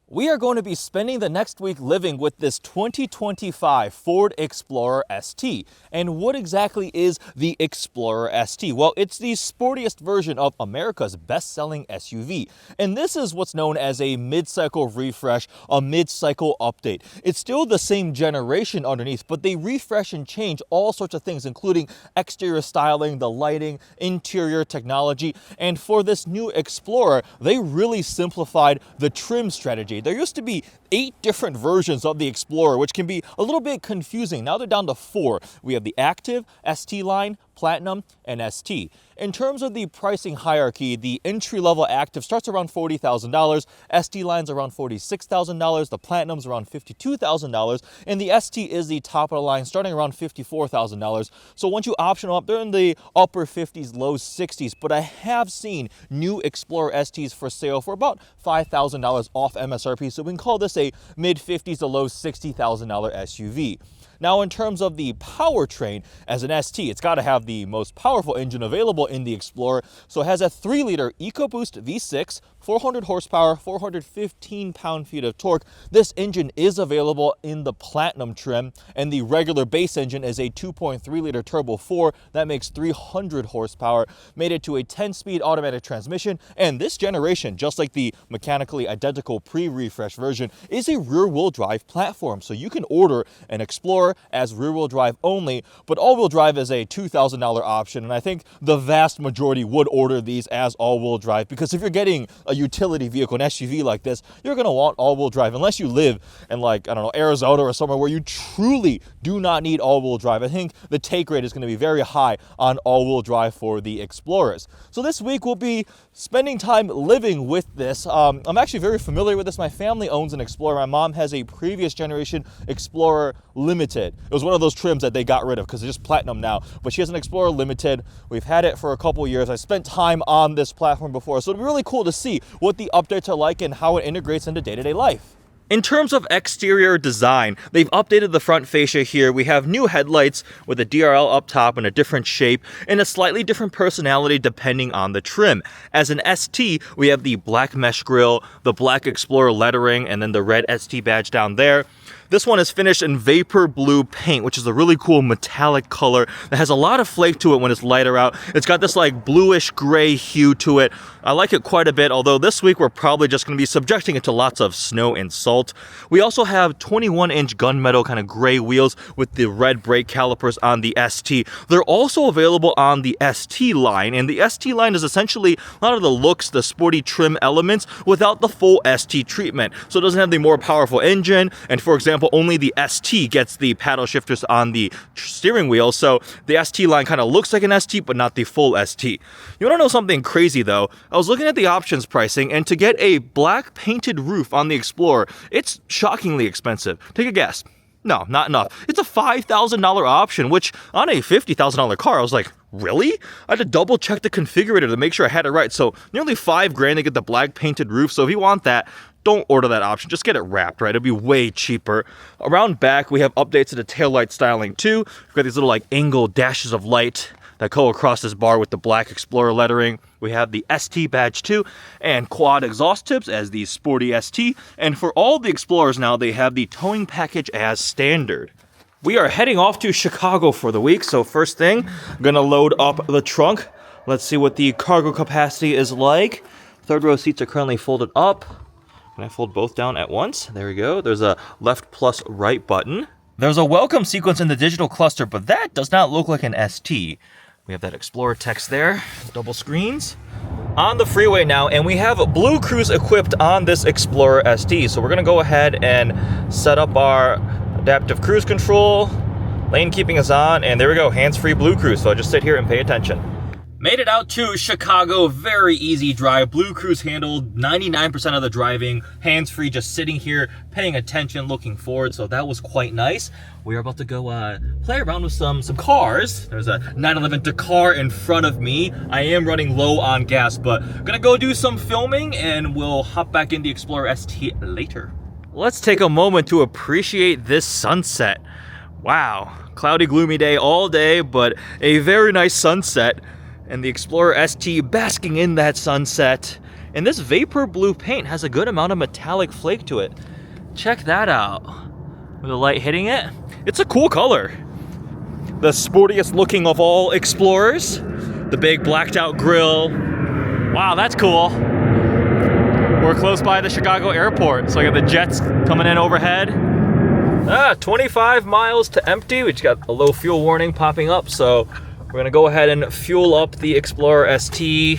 We are going to be spending the next week living with this 2025 Ford Explorer ST. And what exactly is the Explorer ST? Well, it's the sportiest version of America's best-selling SUV. And this is what's known as a mid-cycle refresh, a mid-cycle update. It's still the same generation underneath, but they refresh and change all sorts of things, including exterior styling, the lighting, interior technology. And for this new Explorer, they really simplified the trim strategy. There used to be 8 different versions of the Explorer, which can be a little bit confusing. Now they're down to 4. We have the Active, ST line, Platinum, and ST. In terms of the pricing hierarchy, the entry-level Active starts around $40,000, ST line's around $46,000, the Platinum's around $52,000, and the ST is the top of the line, starting around $54,000. So once you option up, they're in the upper 50s, low 60s, but I have seen new Explorer STs for sale for about $5,000 off MSRP, so we can call this a mid-50s to low $60,000 SUV. Now, in terms of the powertrain, as an ST, it's got to have the most powerful engine available in the Explorer. So it has a 3-liter EcoBoost V6, 400 horsepower, 415 pound-feet of torque. This engine is available in the Platinum trim, and the regular base engine is a 2.3-liter Turbo 4 that makes 300 horsepower, made it to a 10-speed automatic transmission. And this generation, just like the mechanically identical pre-refresh version, is a rear-wheel drive platform. So you can order an Explorer as rear-wheel drive only, but all-wheel drive is a $2,000 option, and I think the vast majority would order these as all-wheel drive, because if you're getting a utility vehicle, an SUV like this, you're going to want all-wheel drive, unless you live in, like, I don't know, Arizona or somewhere where you truly do not need all-wheel drive. I think the take rate is going to be very high on all-wheel drive for the Explorers. So this week we'll be spending time living with this. I'm actually very familiar with this. My family owns an Explorer. My mom has a previous generation Explorer Limited. It was one of those trims that they got rid of because it's just Platinum now, but she has an Explorer Limited. We've had it for a couple years. I spent time on this platform before, so it'll be really cool to see what the updates are like and how it integrates into day-to-day life. In terms of exterior design, they've updated the front fascia here. We have new headlights with a DRL up top and a different shape and a slightly different personality depending on the trim. As an ST, we have the black mesh grille, the black Explorer lettering, and then the red ST badge down there. This one is finished in vapor blue paint, which is a really cool metallic color that has a lot of flake to it when it's lighter out. It's got this like bluish gray hue to it. I like it quite a bit, although this week we're probably just going to be subjecting it to lots of snow and salt. We also have 21-inch gunmetal kind of gray wheels with the red brake calipers on the ST. They're also available on the ST line, and the ST line is essentially a lot of the looks, the sporty trim elements, without the full ST treatment. So it doesn't have the more powerful engine, and for example, only the ST gets the paddle shifters on the steering wheel, so the ST line kind of looks like an ST, but not the full ST. You want to know something crazy though? I was looking at the options pricing, and to get a black painted roof on the Explorer, it's shockingly expensive. Take a guess. No, not enough. It's a $5,000 option, which on a $50,000 car, I was like, really? I had to double check the configurator to make sure I had it right. So nearly $5,000 to get the black painted roof. So if you want that, don't order that option. Just get it wrapped, right? It'll be way cheaper. Around back, we have updates to the taillight styling too. We've got these little like angled dashes of light that go across this bar with the black Explorer lettering. We have the ST badge too, and quad exhaust tips as the sporty ST. And for all the Explorers now, they have the towing package as standard. We are heading off to Chicago for the week, so first thing, I'm gonna load up the trunk. Let's see what the cargo capacity is like. Third row seats are currently folded up. Can I fold both down at once? There we go. There's a left plus right button. There's a welcome sequence in the digital cluster, but that does not look like an ST. We have that Explorer text there, double screens. On the freeway now, and we have Blue Cruise equipped on this Explorer ST. So we're gonna go ahead and set up our adaptive cruise control. Lane keeping is on, and there we go, hands-free Blue Cruise. So just sit here and pay attention. Made it out to Chicago, very easy drive. Blue Cruise handled 99% of the driving, hands-free, just sitting here, paying attention, looking forward, so that was quite nice. We are about to go play around with some cars. There's a 911 Dakar in front of me. I am running low on gas, but I'm gonna go do some filming, and we'll hop back in the Explorer ST later. Let's take a moment to appreciate this sunset. Wow, cloudy, gloomy day all day, but a very nice sunset. And the Explorer ST basking in that sunset And this vapor blue paint has a good amount of metallic flake to it. Check that out. With the light hitting it. It's a cool color. The sportiest looking of all Explorers. The big blacked out grille. Wow, that's cool. We're close by the Chicago airport, so I got the jets coming in overhead. 25 miles to empty. We just got a low fuel warning popping up, so we're gonna go ahead and fuel up the Explorer ST.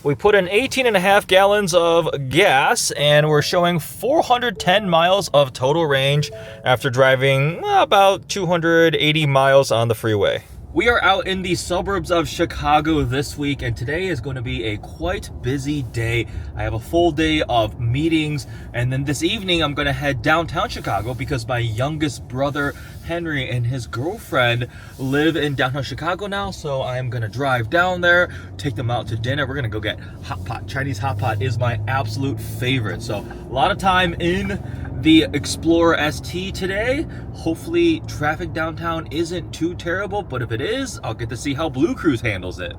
We put in 18.5 gallons of gas, and we're showing 410 miles of total range after driving about 280 miles on the freeway. We are out in the suburbs of Chicago this week, and today is going to be a quite busy day. I have a full day of meetings, and then this evening I'm going to head downtown Chicago because my youngest brother, Henry, and his girlfriend live in downtown Chicago now, so I'm going to drive down there, take them out to dinner. We're going to go get hot pot. Chinese hot pot is my absolute favorite, so a lot of time in the Explorer ST today. Hopefully traffic downtown isn't too terrible, but if it is, I'll get to see how Blue Cruise handles it.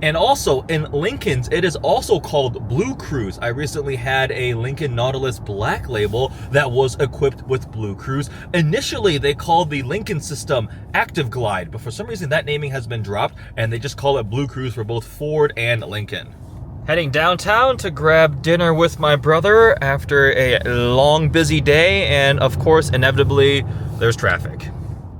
And also in Lincoln's, it is also called Blue Cruise. I recently had a Lincoln Nautilus Black Label that was equipped with Blue Cruise. Initially, they called the Lincoln system Active Glide, but for some reason that naming has been dropped and they just call it Blue Cruise for both Ford and Lincoln. Heading downtown to grab dinner with my brother after a long, busy day, and of course, inevitably, there's traffic.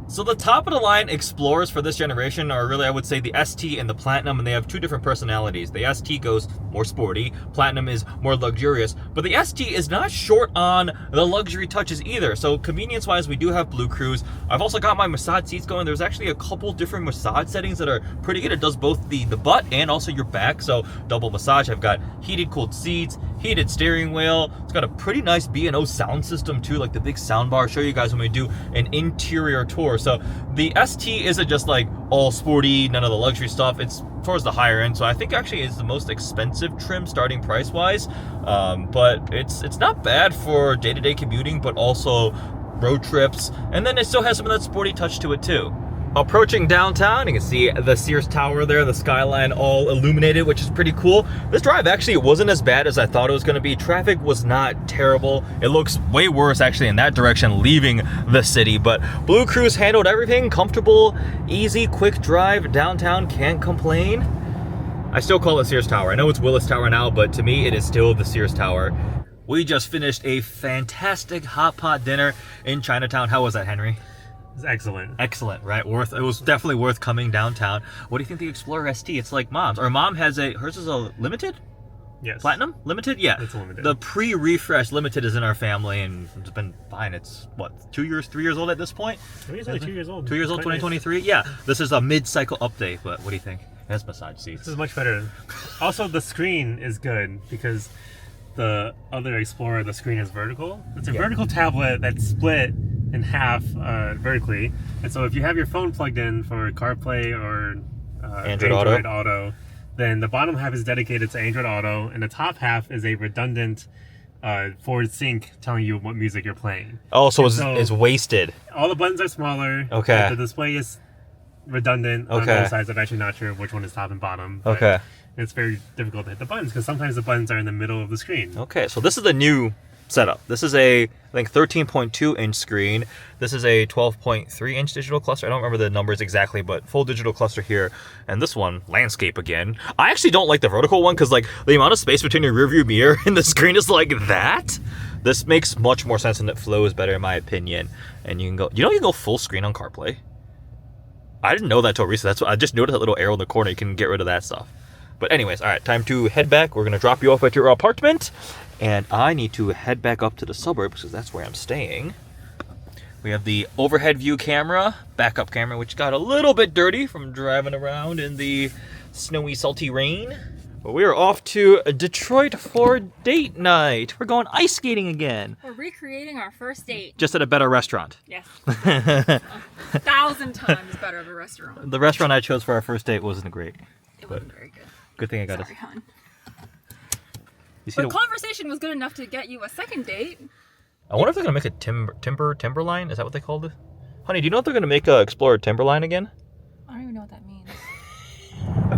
So the top of the line Explorers for this generation are really, I would say, the ST and the Platinum, and they have two different personalities. The ST goes more sporty, Platinum is more luxurious, but the ST is not short on the luxury touches either. So convenience-wise, we do have Blue Cruise. I've also got my massage seats going. There's actually a couple different massage settings that are pretty good. It does both the butt and also your back, so double massage. I've got heated, cooled seats, heated steering wheel. It's got a pretty nice B&O sound system too, like the big sound bar. I'll show you guys when we do an interior tour. So the ST isn't just like all sporty, none of the luxury stuff. It's towards the higher end. So I think actually it's the most expensive trim starting price wise. But it's not bad for day-to-day commuting, but also road trips. And then it still has some of that sporty touch to it too. Approaching downtown, you can see the Sears Tower there, the skyline all illuminated, which is pretty cool. This drive actually wasn't as bad as I thought it was going to be. Traffic was not terrible. It looks way worse actually in that direction leaving the city, but Blue Cruise handled everything. Comfortable, easy, quick drive downtown, can't complain. I still call it Sears Tower. I know it's Willis Tower now, but to me it is still the Sears Tower. We just finished a fantastic hot pot dinner in Chinatown. How was that, Henry? It's excellent. Excellent, right? It was definitely worth coming downtown. What do you think the Explorer ST? It's like mom's. Our mom has hers is a limited? Yes. Platinum? Limited? Yeah. It's a limited. The pre-refresh limited is in our family and it's been fine. It's what, 2 years, 3 years old at this point? It's only 2 years old. 2 years old, 2023? Yeah. This is a mid-cycle update, but what do you think? It has massage seats. This is much better. Also, the screen is good because the other Explorer, the screen is vertical. It's a vertical tablet that's split in half vertically, and so if you have your phone plugged in for CarPlay or Android Auto, then the bottom half is dedicated to Android Auto, and the top half is a redundant forward sync telling you what music you're playing. Oh, so it's wasted. All the buttons are smaller. Okay. The display is redundant on both sides. I'm actually not sure which one is top and bottom. Okay. It's very difficult to hit the buttons because sometimes the buttons are in the middle of the screen. Okay, so this is the new setup. This is a, I think, 13.2 inch screen. This is a 12.3 inch digital cluster. I don't remember the numbers exactly, but full digital cluster here. And this one, landscape again. I actually don't like the vertical one because like the amount of space between your rearview mirror and the screen is like that. This makes much more sense and it flows better in my opinion. And you can go, you can go full screen on CarPlay. I didn't know that till recently. That's what I just noticed, that little arrow in the corner. You can get rid of that stuff. But anyways, all right, time to head back. We're going to drop you off at your apartment. And I need to head back up to the suburbs because that's where I'm staying. We have the overhead view camera, backup camera, which got a little bit dirty from driving around in the snowy, salty rain. But we are off to Detroit for date night. We're going ice skating again. We're recreating our first date. Just at a better restaurant. Yes. 1,000 times better of a restaurant. The restaurant I chose for our first date wasn't great. It wasn't very good. Good thing I got Sorry, hon. But conversation was good enough to get you a second date. I wonder if they're going to make a Timberline? Is that what they called it? Honey, do you know if they're going to make a Explorer Timberline again? I don't even know what that means.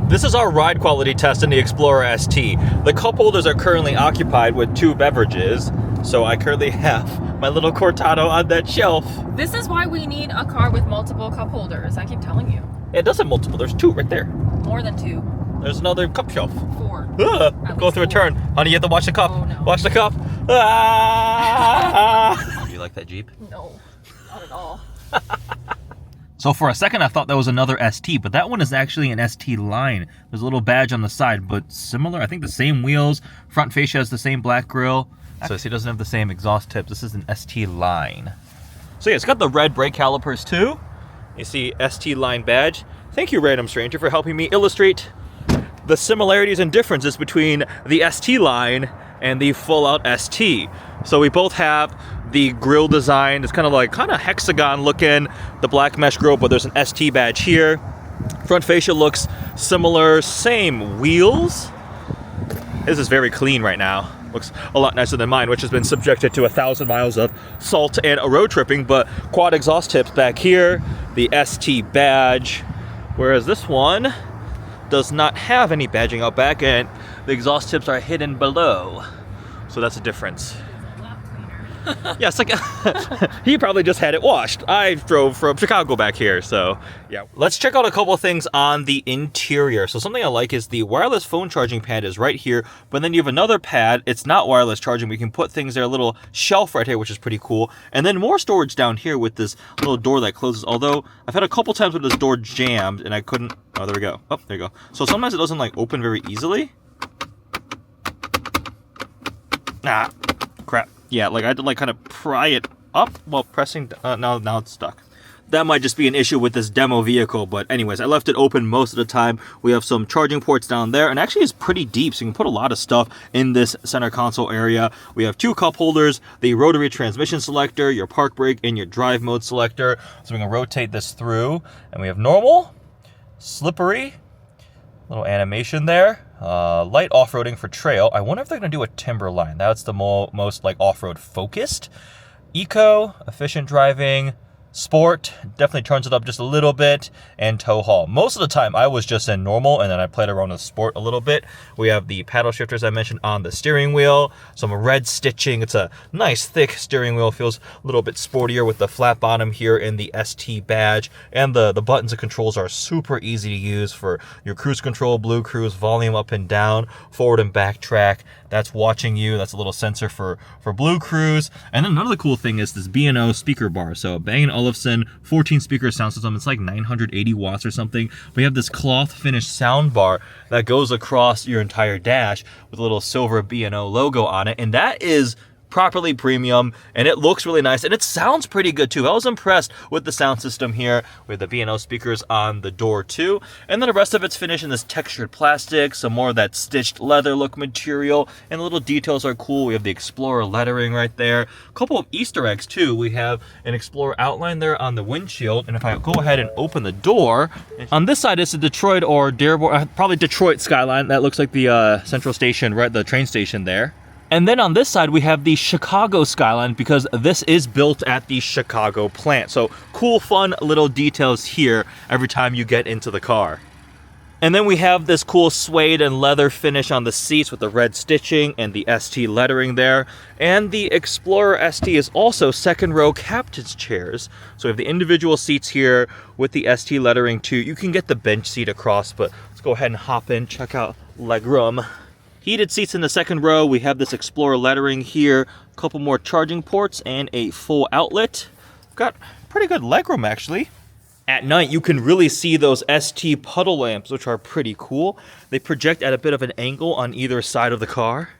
This is our ride quality test in the Explorer ST. The cup holders are currently occupied with 2 beverages, so I currently have my little cortado on that shelf. This is why we need a car with multiple cup holders. I keep telling you. It doesn't multiple, there's 2 right there. More than 2. There's another cup shelf. 4. Go through a turn. Honey, you have to watch the cup. Oh, no. Watch the cup. Ah! Do you like that Jeep? No, not at all. So for a second I thought that was another ST, but that one is actually an ST line. There's a little badge on the side, but similar. I think the same wheels. Front fascia has the same black grille. So it doesn't have the same exhaust tips. This is an ST line. So yeah, it's got the red brake calipers too. You see ST line badge. Thank you, random stranger, for helping me illustrate the similarities and differences between the ST line and the full-out ST. So we both have the grille design. It's kind of hexagon looking, the black mesh grille, but there's an ST badge here. Front fascia looks similar, same wheels. This is very clean right now. Looks a lot nicer than mine, which has been subjected to 1,000 miles of salt and road tripping, but quad exhaust tips back here, the ST badge, whereas this one does not have any badging out back, and the exhaust tips are hidden below. So that's a difference. Yeah, it's like he probably just had it washed. I drove from Chicago back here, so yeah. Let's check out a couple of things on the interior. So something I like is the wireless phone charging pad is right here, but then you have another pad. It's not wireless charging. We can put things there, a little shelf right here, which is pretty cool. And then more storage down here with this little door that closes. Although I've had a couple times with this door jammed and I couldn't. Oh, there we go. Oh, there you go. So sometimes it doesn't open very easily. Ah, crap. Yeah, I had to kind of pry it up while pressing, now it's stuck. That might just be an issue with this demo vehicle, but anyways, I left it open most of the time. We have some charging ports down there, and actually it's pretty deep, so you can put a lot of stuff in this center console area. We have 2 cup holders, the rotary transmission selector, your park brake, and your drive mode selector. So we can rotate this through, and we have normal, slippery, little animation there. Light off-roading for trail. I wonder if they're going to do a timberline. That's the most off-road focused. Eco, efficient driving, sport, definitely turns it up just a little bit, and tow haul. Most of the time I was just in normal, and then I played around with sport a little bit. We have the paddle shifters I mentioned on the steering wheel, some red stitching. It's a nice thick steering wheel, feels a little bit sportier with the flat bottom here in the ST badge, and the buttons and controls are super easy to use for your cruise control, blue cruise, volume up and down, forward and back track. That's watching you. That's a little sensor for Blue Cruise. And then another cool thing is this B&O speaker bar. So Bang & Olufsen 14 speaker sound system. It's like 980 watts or something. We have this cloth finished sound bar that goes across your entire dash with a little silver B&O logo on it. And that is properly premium, and it looks really nice, and it sounds pretty good too. I was impressed with the sound system here with the B&O speakers on the door too. And then the rest of it's finished in this textured plastic, some more of that stitched leather look material, and the little details are cool. We have the Explorer lettering right there. A couple of Easter eggs too. We have an Explorer outline there on the windshield, and if I go ahead and open the door, on this side is the Detroit or Dearborn, probably Detroit skyline. That looks like the Central Station, right, the train station there. And then on this side, we have the Chicago skyline because this is built at the Chicago plant. So cool, fun little details here every time you get into the car. And then we have this cool suede and leather finish on the seats with the red stitching and the ST lettering there. And the Explorer ST is also second row captain's chairs. So we have the individual seats here with the ST lettering too. You can get the bench seat across, but let's go ahead and hop in, check out legroom. Heated seats in the second row. We have this Explorer lettering here, a couple more charging ports, and a full outlet. Got pretty good legroom actually. At night, you can really see those ST puddle lamps, which are pretty cool. They project at a bit of an angle on either side of the car.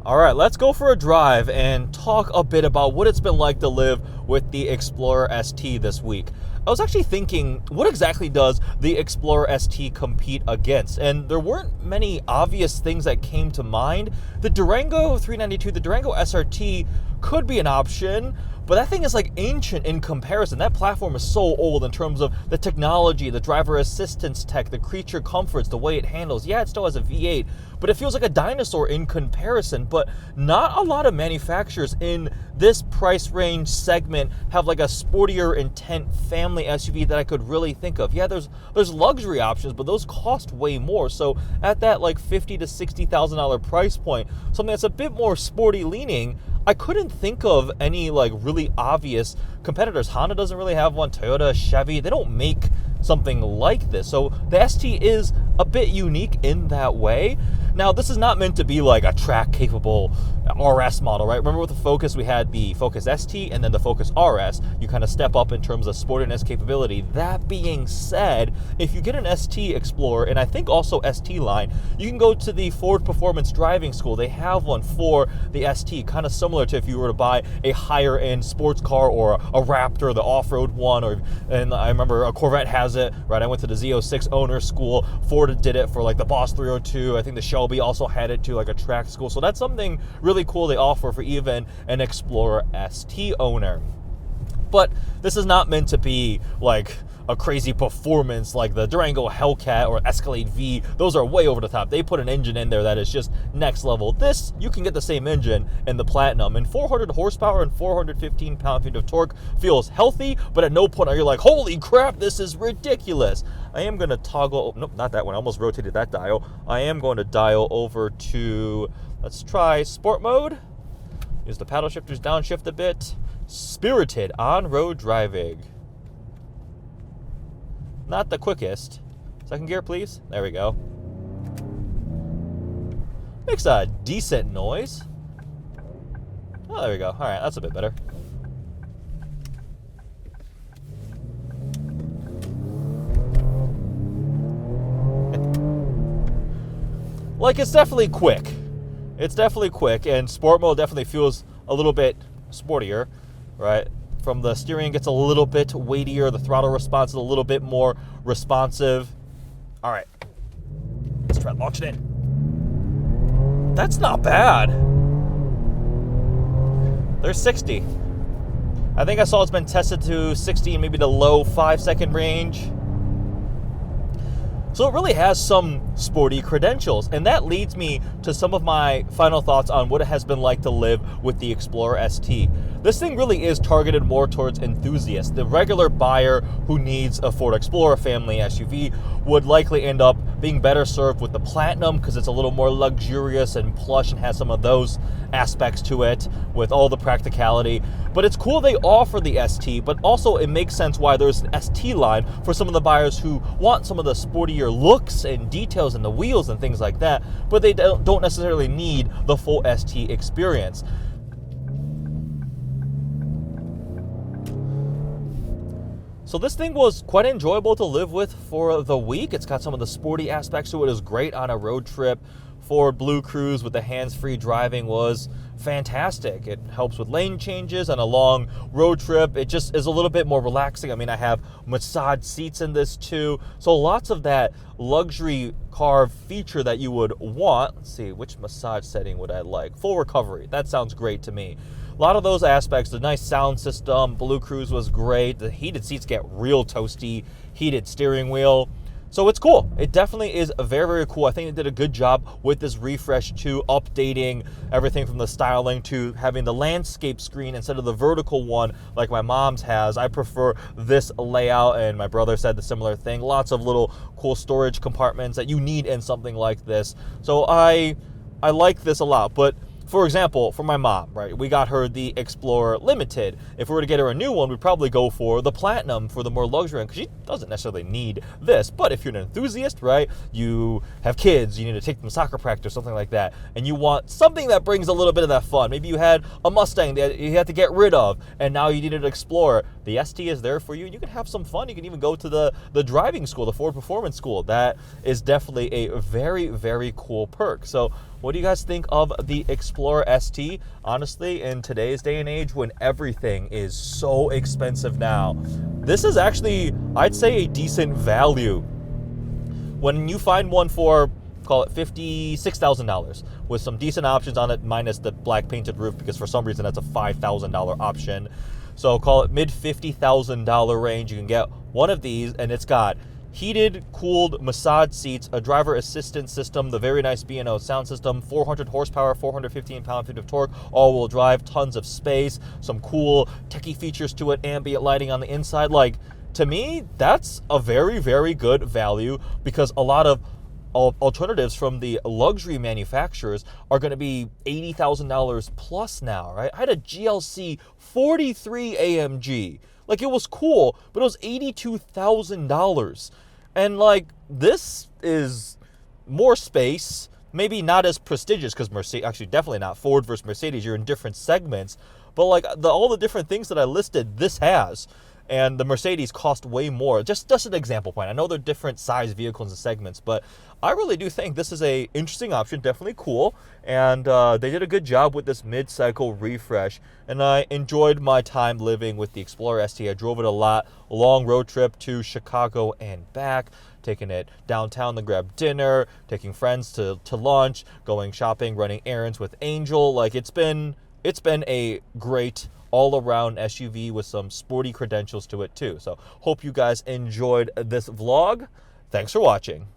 All right, let's go for a drive and talk a bit about what it's been like to live with the Explorer ST this week. I was actually thinking, what exactly does the Explorer ST compete against? And there weren't many obvious things that came to mind. The Durango 392, the Durango SRT could be an option. But that thing is like ancient in comparison. That platform is so old in terms of the technology, the driver assistance tech, the creature comforts, the way it handles. Yeah, it still has a V8, but it feels like a dinosaur in comparison. But not a lot of manufacturers in this price range segment have like a sportier intent family SUV that I could really think of. Yeah, there's luxury options, but those cost way more. So at that like $50,000 to $60,000 price point, something that's a bit more sporty leaning, I couldn't think of any like really obvious competitors. Honda doesn't really have one. Toyota, Chevy, they don't make something like this. So the ST is a bit unique in that way. Now, this is not meant to be like a track-capable RS model, right? Remember with the Focus, we had the Focus ST and then the Focus RS. You kind of step up in terms of sportiness capability. That being said, if you get an ST Explorer, and I think also ST line, you can go to the Ford Performance Driving School. They have one for the ST, kind of similar to if you were to buy a higher-end sports car or a Raptor, the off-road one, and I remember a Corvette has it, right? I went to the Z06 owner school. Ford did it for like the Boss 302. I think the Shelby also had it to like a track school. So that's something really cool they offer for even an Explorer ST owner. But this is not meant to be like a crazy performance like the Durango Hellcat or Escalade V. Those are way over the top. They put an engine in there that is just next level. This, you can get the same engine in the Platinum, and 400 horsepower and 415 pound-feet of torque feels healthy, but at no point are you like, holy crap, this is ridiculous. I am going to toggle, nope, not that one. I almost rotated that dial. I am going to dial over to, let's try sport mode. Use the paddle shifters, downshift a bit. Spirited on-road driving. Not the quickest. Second gear, please. There we go. Makes a decent noise. Oh, there we go. All right, that's a bit better. Like, it's definitely quick. It's definitely quick, and sport mode definitely feels a little bit sportier, right? From the steering, gets a little bit weightier. The throttle response is a little bit more responsive. All right, let's try launching it. That's not bad. There's 60. I think I saw it's been tested to 60, maybe the low 5-second range. So it really has some sporty credentials, and that leads me to some of my final thoughts on what it has been like to live with the Explorer ST. This thing really is targeted more towards enthusiasts. The regular buyer who needs a Ford Explorer family SUV would likely end up being better served with the Platinum because it's a little more luxurious and plush and has some of those aspects to it with all the practicality. But it's cool they offer the ST, but also it makes sense why there's an ST line for some of the buyers who want some of the sportier looks and details in the wheels and things like that, but they don't necessarily need the full ST experience. So this thing was quite enjoyable to live with for the week. It's got some of the sporty aspects to it. It was great on a road trip. Ford Blue Cruise with the hands-free driving was fantastic. It helps with lane changes on a long road trip. It just is a little bit more relaxing. I mean, I have massage seats in this too. So lots of that luxury car feature that you would want. Let's see, which massage setting would I like? Full recovery. That sounds great to me. A lot of those aspects, the nice sound system, Blue Cruise was great. The heated seats get real toasty, heated steering wheel. So it's cool. It definitely is very, very cool. I think they did a good job with this refresh too, updating everything from the styling to having the landscape screen instead of the vertical one like my mom's has. I prefer this layout, and my brother said the similar thing. Lots of little cool storage compartments that you need in something like this. So I like this a lot. But for example, for my mom, right, we got her the Explorer Limited. If we were to get her a new one, we'd probably go for the Platinum for the more luxury, because she doesn't necessarily need this. But if you're an enthusiast, right, you have kids, you need to take them to soccer practice, something like that, and you want something that brings a little bit of that fun. Maybe you had a Mustang that you had to get rid of, and now you needed an Explorer. The ST is there for you. You can have some fun. You can even go to the driving school, the Ford Performance School. That is definitely a very, very cool perk. So what do you guys think of the Explorer ST? Honestly, in today's day and age when everything is so expensive now, this is actually, I'd say, a decent value. When you find one for call it $56,000 with some decent options on it, minus the black painted roof, because for some reason that's a $5,000 option. So call it mid $50,000 range. You can get one of these, and it's got heated, cooled massage seats, a driver assistance system, the very nice B&O sound system, 400 horsepower, 415 pound-feet of torque, all-wheel drive, tons of space, some cool techie features to it, ambient lighting on the inside. Like, to me, that's a very, very good value, because a lot of alternatives from the luxury manufacturers are going to be $80,000 plus now, right? I had a GLC 43 AMG. Like, it was cool, but it was $82,000. And like, this is more space, maybe not as prestigious, because Mercedes, actually definitely not Ford versus Mercedes, you're in different segments, but like all the different things that I listed, this has. And the Mercedes cost way more. Just an example point. I know they're different size vehicles and segments, but I really do think this is a interesting option, definitely cool. And they did a good job with this mid-cycle refresh. And I enjoyed my time living with the Explorer ST. I drove it a lot. A long road trip to Chicago and back, taking it downtown to grab dinner, taking friends to lunch, going shopping, running errands with Angel. Like, it's been a great all-around SUV with some sporty credentials to it too. So hope you guys enjoyed this vlog. Thanks for watching.